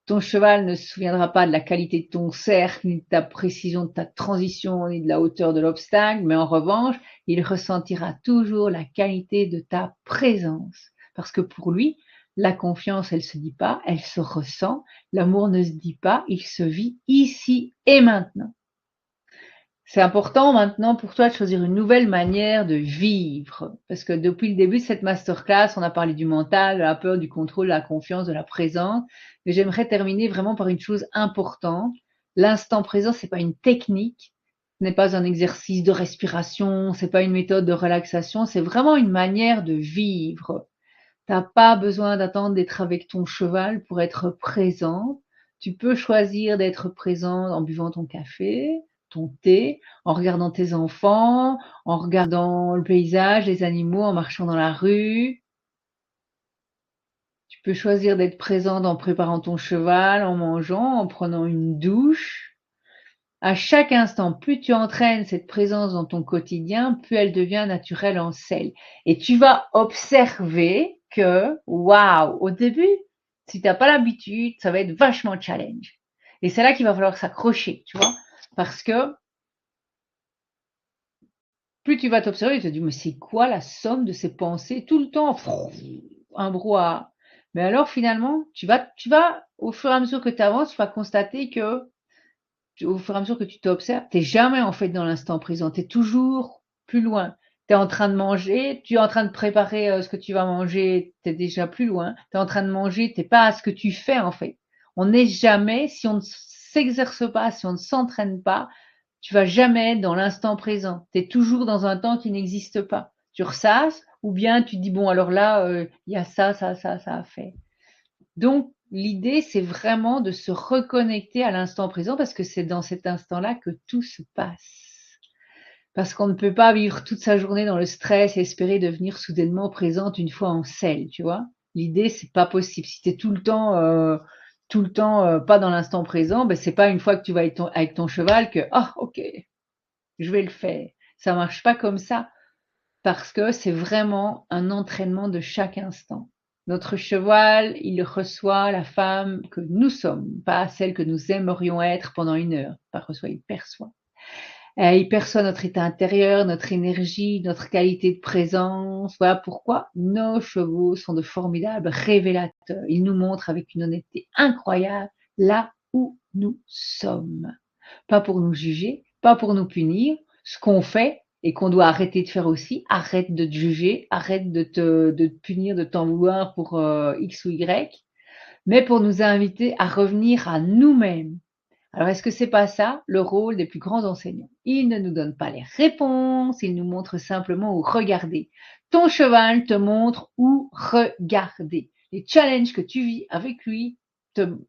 Ton cheval ne se souviendra pas de la qualité de ton cercle, ni de ta précision de ta transition, ni de la hauteur de l'obstacle, mais en revanche, il ressentira toujours la qualité de ta présence. Parce que pour lui, la confiance, elle se dit pas, elle se ressent. L'amour ne se dit pas, il se vit ici et maintenant. C'est important maintenant pour toi de choisir une nouvelle manière de vivre. Parce que depuis le début de cette masterclass, on a parlé du mental, de la peur, du contrôle, de la confiance, de la présence. Mais j'aimerais terminer vraiment par une chose importante. L'instant présent, c'est pas une technique, ce n'est pas un exercice de respiration, c'est pas une méthode de relaxation, c'est vraiment une manière de vivre. T'as pas besoin d'attendre d'être avec ton cheval pour être présent. Tu peux choisir d'être présent en buvant ton café, ton thé, en regardant tes enfants, en regardant le paysage, les animaux, en marchant dans la rue. Tu peux choisir d'être présent en préparant ton cheval, en mangeant, en prenant une douche. À chaque instant, plus tu entraînes cette présence dans ton quotidien, plus elle devient naturelle en selle. Et tu vas observer que, waouh, au début, si tu n'as pas l'habitude, ça va être vachement challenge. Et c'est là qu'il va falloir s'accrocher, tu vois, parce que plus tu vas t'observer, tu te dis, mais c'est quoi la somme de ces pensées tout le temps, un brouhaha. Mais alors finalement, tu vas, au fur et à mesure que tu avances, tu vas constater que au fur et à mesure que tu t'observes, tu n'es jamais en fait dans l'instant présent, tu es toujours plus loin. Tu es en train de manger, tu es en train de préparer ce que tu vas manger, tu es déjà plus loin. Tu es en train de manger, tu n'es pas à ce que tu fais en fait. On n'est jamais, si on ne s'exerce pas, si on ne s'entraîne pas, tu vas jamais être dans l'instant présent. Tu es toujours dans un temps qui n'existe pas. Tu ressasses ou bien tu dis, bon alors là, il y a ça à faire. Donc, l'idée, c'est vraiment de se reconnecter à l'instant présent parce que c'est dans cet instant-là que tout se passe. Parce qu'on ne peut pas vivre toute sa journée dans le stress et espérer devenir soudainement présente une fois en selle, tu vois. L'idée, c'est pas possible. Si tu es tout le temps pas dans l'instant présent, ben c'est pas une fois que tu vas avec ton cheval que ah ok, je vais le faire. Ça marche pas comme ça parce que c'est vraiment un entraînement de chaque instant. Notre cheval, il reçoit la femme que nous sommes, pas celle que nous aimerions être pendant une heure. Pas reçoit, il perçoit. Il perçoit notre état intérieur, notre énergie, notre qualité de présence. Voilà pourquoi nos chevaux sont de formidables révélateurs. Ils nous montrent avec une honnêteté incroyable là où nous sommes. Pas pour nous juger, pas pour nous punir. Ce qu'on fait et qu'on doit arrêter de faire aussi, arrête de te juger, arrête de te punir, de t'en vouloir pour X ou Y, mais pour nous inviter à revenir à nous-mêmes. Alors, est-ce que c'est pas ça le rôle des plus grands enseignants? Ils ne nous donnent pas les réponses, ils nous montrent simplement où regarder. Ton cheval te montre où regarder. Les challenges que tu vis avec lui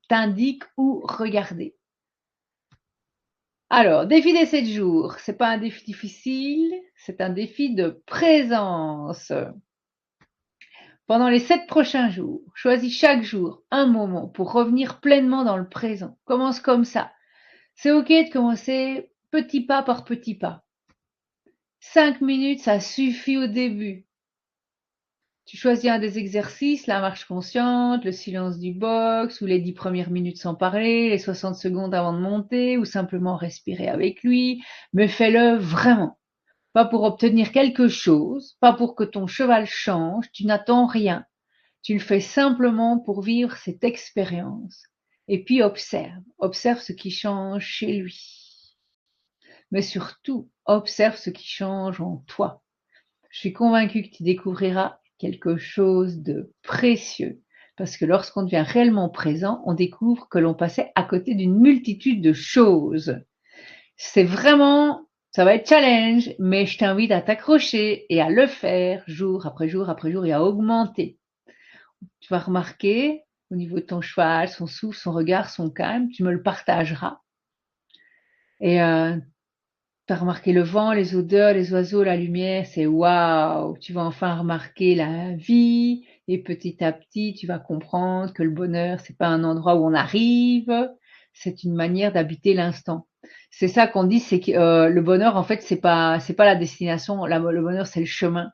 t'indiquent où regarder. Alors, défi des 7 jours, c'est pas un défi difficile, c'est un défi de présence. Pendant les 7 prochains jours, choisis chaque jour un moment pour revenir pleinement dans le présent. Commence comme ça. C'est ok de commencer petit pas par petit pas. 5 minutes, ça suffit au début. Tu choisis un des exercices, la marche consciente, le silence du box, ou les 10 premières minutes sans parler, les 60 secondes avant de monter, ou simplement respirer avec lui, mais fais-le vraiment. Pas pour obtenir quelque chose, pas pour que ton cheval change, tu n'attends rien. Tu le fais simplement pour vivre cette expérience. Et puis observe ce qui change chez lui. Mais surtout, observe ce qui change en toi. Je suis convaincue que tu découvriras quelque chose de précieux. Parce que lorsqu'on devient réellement présent, on découvre que l'on passait à côté d'une multitude de choses. C'est vraiment, ça va être challenge, mais je t'invite à t'accrocher et à le faire jour après jour après jour et à augmenter. Tu vas remarquer au niveau de ton cheval, son souffle, son regard, son calme, tu me le partageras. Et tu as remarqué le vent, les odeurs, les oiseaux, la lumière, c'est waouh! Tu vas enfin remarquer la vie et petit à petit, tu vas comprendre que le bonheur, c'est pas un endroit où on arrive, c'est une manière d'habiter l'instant. C'est ça qu'on dit, c'est que le bonheur, en fait, c'est pas la destination. Le bonheur, c'est le chemin.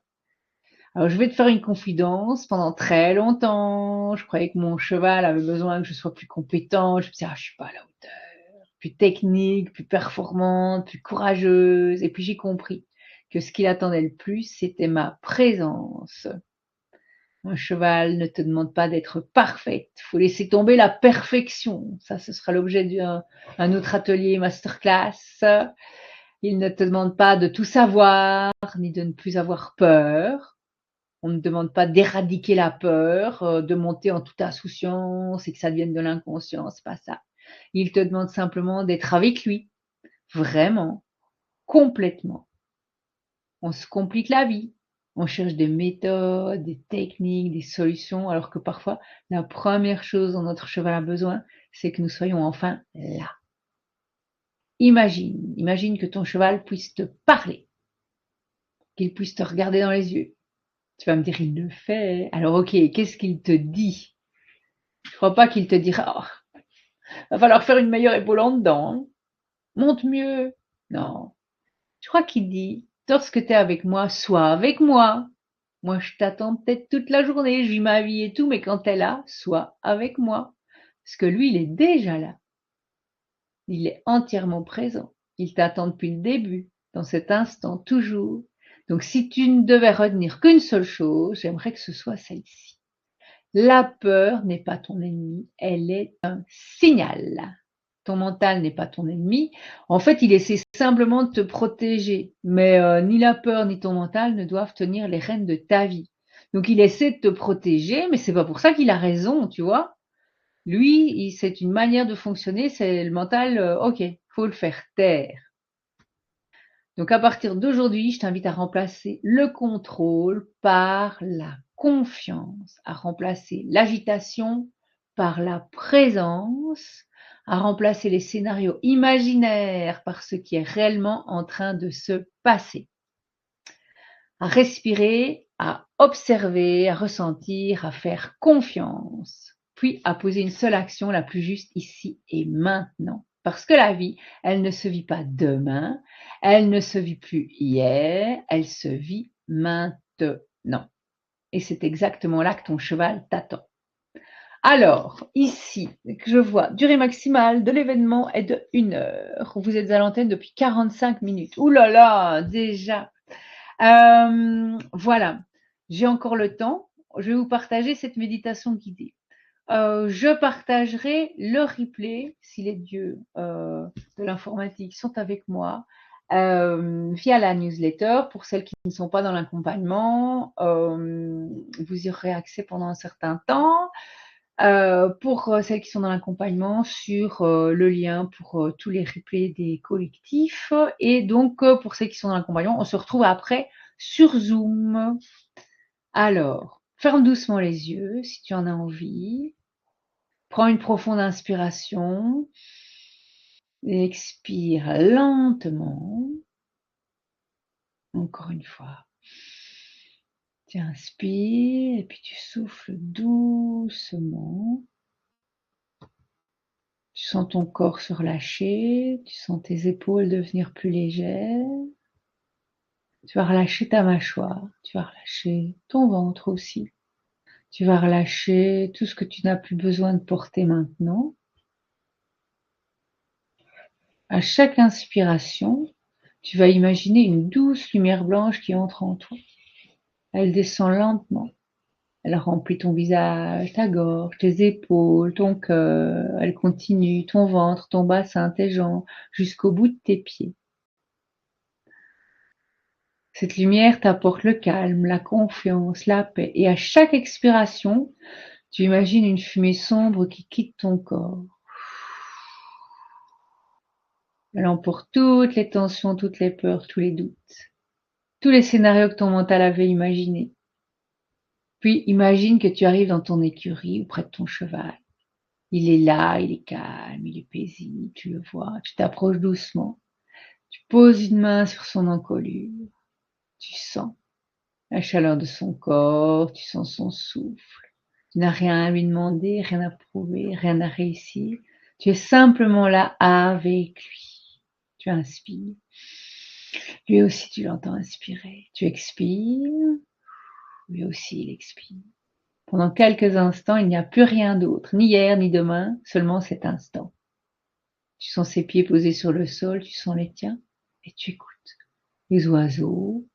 Alors, je vais te faire une confidence. Pendant très longtemps, je croyais que mon cheval avait besoin que je sois plus compétent. Je me disais, ah, je suis pas à la hauteur, plus technique, plus performante, plus courageuse. Et puis, j'ai compris que ce qu'il attendait le plus, c'était ma présence. Un cheval ne te demande pas d'être parfaite. Il faut laisser tomber la perfection. Ça, ce sera l'objet d'un autre atelier masterclass. Il ne te demande pas de tout savoir, ni de ne plus avoir peur. On ne demande pas d'éradiquer la peur, de monter en toute insouciance et que ça devienne de l'inconscience, c'est pas ça. Il te demande simplement d'être avec lui, vraiment, complètement. On se complique la vie. On cherche des méthodes, des techniques, des solutions, alors que parfois, la première chose dont notre cheval a besoin, c'est que nous soyons enfin là. Imagine que ton cheval puisse te parler, qu'il puisse te regarder dans les yeux. Tu vas me dire, il le fait. Alors, ok, qu'est-ce qu'il te dit? Je crois pas qu'il te dira, oh, va falloir faire une meilleure épaule en dedans, hein. Monte mieux. Non. Je crois qu'il dit, lorsque tu es avec moi, sois avec moi. Moi, je t'attends peut-être toute la journée, je vis ma vie et tout, mais quand t'es là, sois avec moi. Parce que lui, il est déjà là. Il est entièrement présent. Il t'attend depuis le début, dans cet instant, toujours. Donc, si tu ne devais retenir qu'une seule chose, j'aimerais que ce soit celle-ci. La peur n'est pas ton ennemi, elle est un signal. Ton mental n'est pas ton ennemi. En fait, il essaie simplement de te protéger. Mais ni la peur ni ton mental ne doivent tenir les rênes de ta vie. Donc, il essaie de te protéger, mais c'est pas pour ça qu'il a raison, tu vois. Lui, c'est une manière de fonctionner, c'est le mental, ok, faut le faire taire. Donc, à partir d'aujourd'hui, je t'invite à remplacer le contrôle par la confiance, à remplacer l'agitation par la présence, à remplacer les scénarios imaginaires par ce qui est réellement en train de se passer, à respirer, à observer, à ressentir, à faire confiance, puis à poser une seule action la plus juste ici et maintenant. Parce que la vie, elle ne se vit pas demain, elle ne se vit plus hier, elle se vit maintenant. Et c'est exactement là que ton cheval t'attend. Alors, ici, je vois, durée maximale de l'événement est de 1 heure. Vous êtes à l'antenne depuis 45 minutes. Ouh là là, déjà. Voilà, j'ai encore le temps. Je vais vous partager cette méditation guidée. Je partagerai le replay si les dieux de l'informatique sont avec moi via la newsletter. Pour celles qui ne sont pas dans l'accompagnement, vous y aurez accès pendant un certain temps. Pour celles qui sont dans l'accompagnement, sur le lien pour tous les replays des collectifs. Et donc, pour celles qui sont dans l'accompagnement, on se retrouve après sur Zoom. Alors, ferme doucement les yeux si tu en as envie. Prends une profonde inspiration. Et expire lentement. Encore une fois. Tu inspires et puis tu souffles doucement. Tu sens ton corps se relâcher, tu sens tes épaules devenir plus légères. Tu vas relâcher ta mâchoire, tu vas relâcher ton ventre aussi. Tu vas relâcher tout ce que tu n'as plus besoin de porter maintenant. À chaque inspiration, tu vas imaginer une douce lumière blanche qui entre en toi. Elle descend lentement. Elle remplit ton visage, ta gorge, tes épaules, ton cœur. Elle continue ton ventre, ton bassin, tes jambes, jusqu'au bout de tes pieds. Cette lumière t'apporte le calme, la confiance, la paix. Et à chaque expiration, tu imagines une fumée sombre qui quitte ton corps. Elle emporte toutes les tensions, toutes les peurs, tous les doutes, tous les scénarios que ton mental avait imaginés. Puis imagine que tu arrives dans ton écurie ou près de ton cheval. Il est là, il est calme, il est paisible, tu le vois, tu t'approches doucement. Tu poses une main sur son encolure. Tu sens la chaleur de son corps, tu sens son souffle. Tu n'as rien à lui demander, rien à prouver, rien à réussir. Tu es simplement là avec lui. Tu inspires. Lui aussi, tu l'entends inspirer. Tu expires. Lui aussi, il expire. Pendant quelques instants, il n'y a plus rien d'autre, ni hier, ni demain, seulement cet instant. Tu sens ses pieds posés sur le sol, tu sens les tiens, et tu écoutes les oiseaux,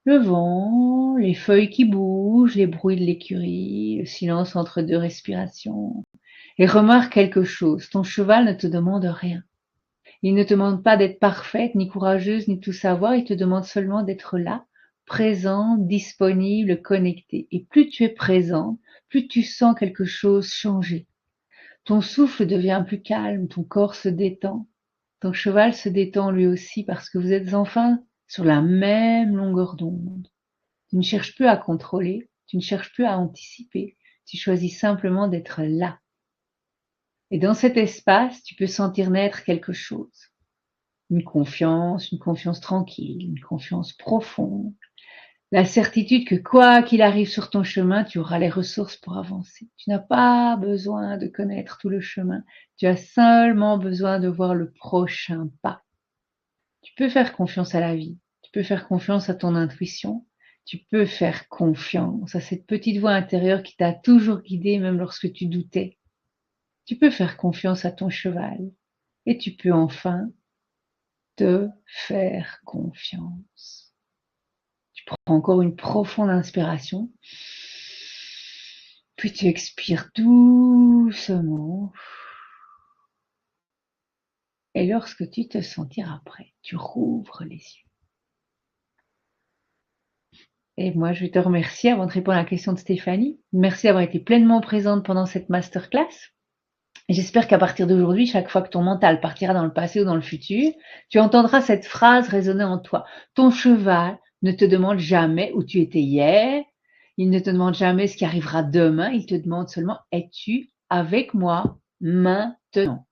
le vent, les feuilles qui bougent, les bruits de l'écurie, le silence entre deux respirations. Et remarque quelque chose, ton cheval ne te demande rien. Il ne te demande pas d'être parfaite, ni courageuse, ni tout savoir, il te demande seulement d'être là, présente, disponible, connectée. Et plus tu es présente, plus tu sens quelque chose changer. Ton souffle devient plus calme, ton corps se détend. Ton cheval se détend lui aussi parce que vous êtes enfin sur la même longueur d'onde. Tu ne cherches plus à contrôler, tu ne cherches plus à anticiper, tu choisis simplement d'être là. Et dans cet espace, tu peux sentir naître quelque chose. Une confiance tranquille, une confiance profonde. La certitude que quoi qu'il arrive sur ton chemin, tu auras les ressources pour avancer. Tu n'as pas besoin de connaître tout le chemin. Tu as seulement besoin de voir le prochain pas. Tu peux faire confiance à la vie. Tu peux faire confiance à ton intuition. Tu peux faire confiance à cette petite voix intérieure qui t'a toujours guidé même lorsque tu doutais. Tu peux faire confiance à ton cheval. Et tu peux enfin te faire confiance. Tu prends encore une profonde inspiration. Puis tu expires doucement. Et lorsque tu te sentiras prêt, tu rouvres les yeux. Et moi, je vais te remercier avant de répondre à la question de Stéphanie. Merci d'avoir été pleinement présente pendant cette masterclass. J'espère qu'à partir d'aujourd'hui, chaque fois que ton mental partira dans le passé ou dans le futur, tu entendras cette phrase résonner en toi. Ton cheval ne te demande jamais où tu étais hier. Il ne te demande jamais ce qui arrivera demain. Il te demande seulement, es-tu avec moi maintenant?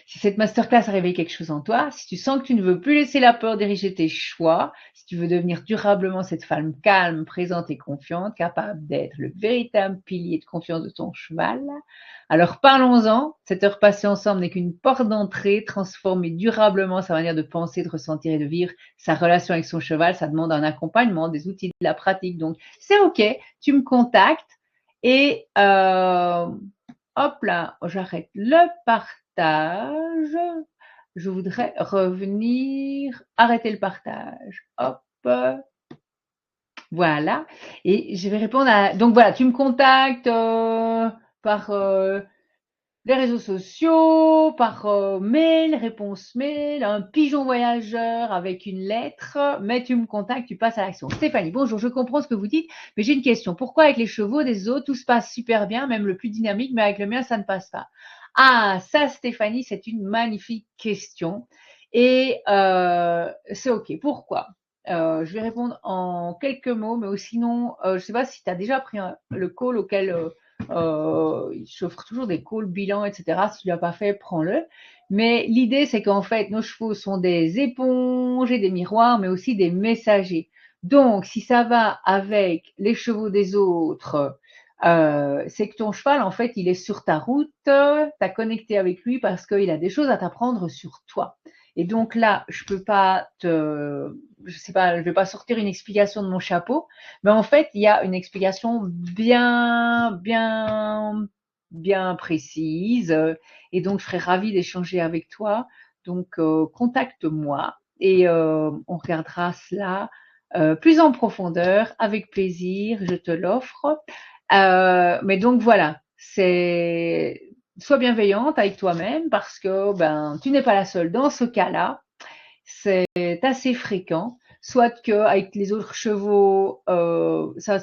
Si cette masterclass a réveillé quelque chose en toi, si tu sens que tu ne veux plus laisser la peur diriger tes choix, si tu veux devenir durablement cette femme calme, présente et confiante, capable d'être le véritable pilier de confiance de ton cheval, alors parlons-en. Cette heure passée ensemble n'est qu'une porte d'entrée. Transformer durablement sa manière de penser, de ressentir et de vivre sa relation avec son cheval, ça demande un accompagnement, des outils, de la pratique. Donc c'est ok, tu me contactes et hop là, j'arrête le partage. Je voudrais revenir, arrêter le partage. Hop, voilà. Et je vais répondre à. Donc voilà, tu me contactes par les réseaux sociaux, par mail, réponse mail, un pigeon voyageur avec une lettre, mais tu me contactes, tu passes à l'action. Stéphanie, bonjour, je comprends ce que vous dites, mais j'ai une question. Pourquoi avec les chevaux des autres, tout se passe super bien, même le plus dynamique, mais avec le mien, ça ne passe pas? Ah, ça, Stéphanie, c'est une magnifique question. Et c'est OK. Pourquoi? Je vais répondre en quelques mots, mais sinon, je ne sais pas si tu as déjà pris le call auquel j'offre toujours des calls, bilans, etc. Si tu ne l'as pas fait, prends-le. Mais l'idée, c'est qu'en fait, nos chevaux sont des éponges et des miroirs, mais aussi des messagers. Donc, si ça va avec les chevaux des autres, c'est que ton cheval, en fait, il est sur ta route, tu as connecté avec lui parce qu'il a des choses à t'apprendre sur toi. Et donc là, je peux pas je sais pas, je vais pas sortir une explication de mon chapeau, mais en fait, il y a une explication bien précise. Et donc, je serais ravie d'échanger avec toi. Donc, contacte-moi et on regardera cela plus en profondeur, avec plaisir. Je te l'offre. Mais donc voilà, c'est sois bienveillante avec toi-même parce que ben tu n'es pas la seule dans ce cas-là. C'est assez fréquent. Soit que avec les autres chevaux, ça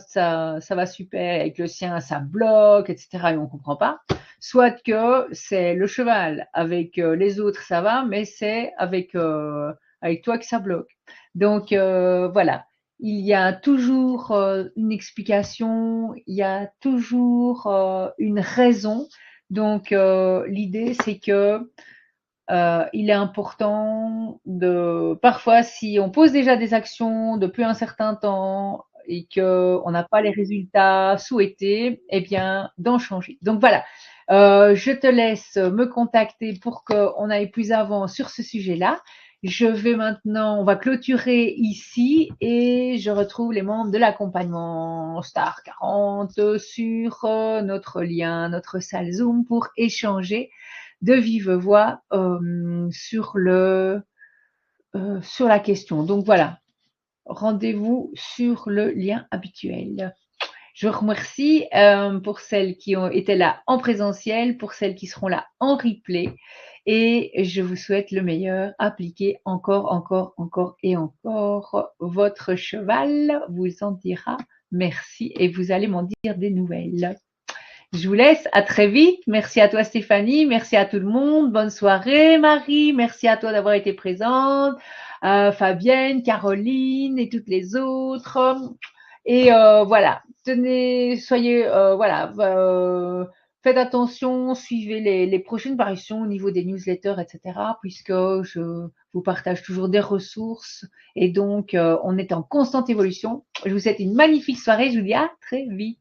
va super, avec le sien, ça bloque, etc. et on comprend pas. Soit que c'est le cheval, avec les autres, ça va, mais c'est avec toi que ça bloque. Donc voilà, il y a toujours une explication, il y a toujours une raison. Donc l'idée, c'est que il est important de parfois si on pose déjà des actions depuis un certain temps et qu'on n'a pas les résultats souhaités, eh bien d'en changer. Donc voilà, je te laisse me contacter pour qu'on aille plus avant sur ce sujet-là. Je vais maintenant, on va clôturer ici et je retrouve les membres de l'accompagnement Star 40 sur notre lien, notre salle Zoom pour échanger de vive voix sur la question. Donc voilà, rendez-vous sur le lien habituel. Je vous remercie pour celles qui ont été là en présentiel, pour celles qui seront là en replay. Et je vous souhaite le meilleur. Appliquez encore, encore, encore et encore. Votre cheval vous en dira merci et vous allez m'en dire des nouvelles. Je vous laisse. À très vite. Merci à toi, Stéphanie. Merci à tout le monde. Bonne soirée, Marie. Merci à toi d'avoir été présente. Fabienne, Caroline et toutes les autres. Et voilà. Soyez, voilà. Faites attention, suivez les prochaines parutions au niveau des newsletters, etc. Puisque je vous partage toujours des ressources. Et donc, on est en constante évolution. Je vous souhaite une magnifique soirée. Je vous dis à très vite.